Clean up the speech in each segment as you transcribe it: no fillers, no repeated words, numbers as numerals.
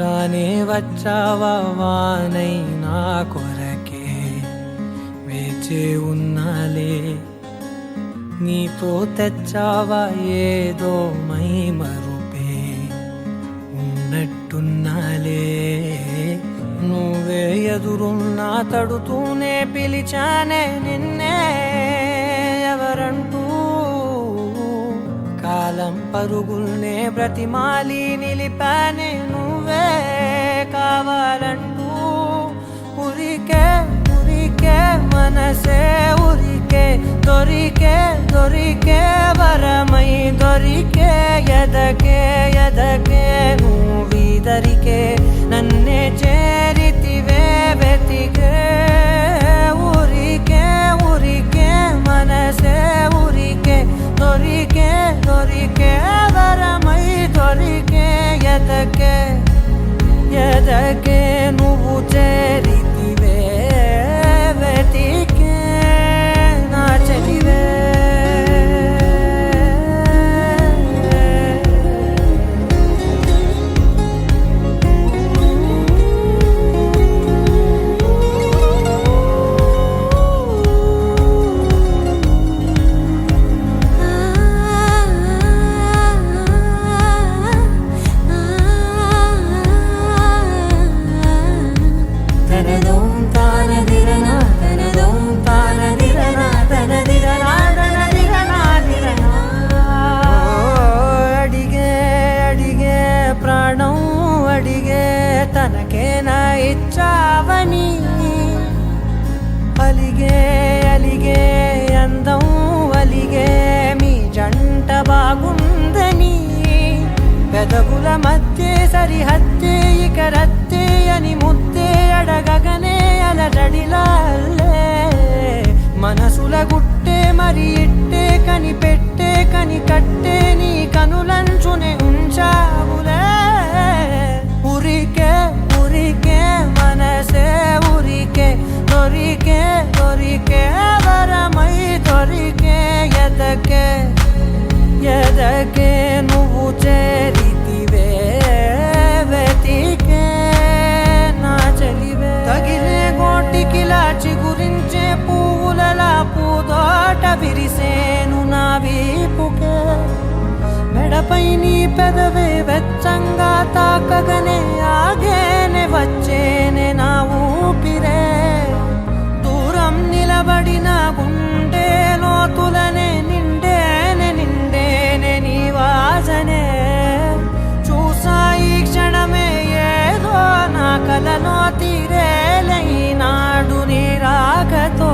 రానే వచ్చావా వానై నా కొరకే వేచే ఉన్నాలే నీతో తెచ్చావా ఏదో మై మరుపే ఉన్నట్టున్నాలే నువ్వే ఎదురున్నా తడుతూనే పిలిచానే నిన్నే ఎవరంటూ కాలం పరుగుల్నే బ్రతిమాలి నిలిపానే నువ్వే కావాలంటూ ఉరికే ఉరికే మనసే ఉరికే దొరికే దొరికే వరమై దొరికే ఎదకే ఎదకే నువ్వీదరికే నన్నే చేరితివే వెతికే ఉరికే ఉరికే మనసే ఉరికే దొరికే దొరికే వరమై దొరికే ఎదకే ఎదకే నువ్వు చేరితివే వెతికే నా చెలివే తనకేనా ఇచ్చావని అలిగే అలిగే అందం అలిగే మీ జంట బాగుందని పెదవుల మధ్య సరిహద్దే ఇక రద్దే అని ముద్దే అడగగనే అలజడిలాల్లే మనసుల గుట్టే మరి ఇట్టే కనిపెట్టే కని కట్టే నీ కనులంచునే ఉంచావులే ఉరికే ఉరికే మనసే ఉరికే దొరికే దొరికే వరమై దొరికే ఎదకే ఎదకే నువ్వు చేరితివే వెతికే నా చెలివే తగిలే గోటికిలా చిగురించే పువ్వులలా పూదోట విరిసేను నా వీపుకే మెడపై నీ పెదవే వెచ్చంగా తాకగనే ఆగేనే వచ్చేనే నా ఊపిరే దూరం నిలబడిన గుండె లోతులనే నిండేనే నిండేనే నీ వాసనే చూసా ఈ క్షణమే ఏదో నా కలలో తీరేలై నాడు నీ రాకతో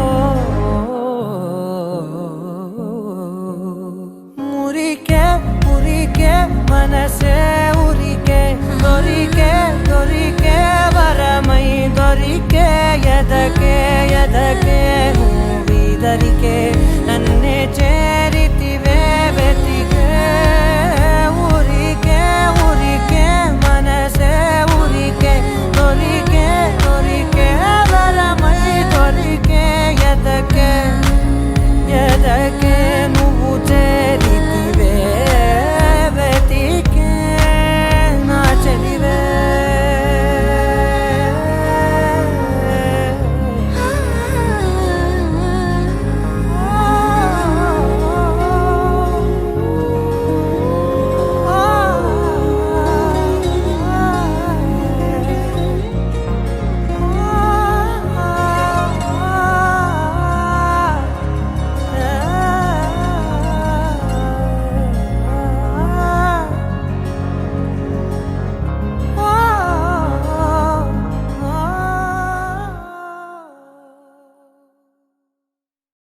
మురికే ఉరికే మనసే ఉరికే దొరికే దొరికే వరమై దొరికే ఎదకే ఎదకే నువ్వీదరికే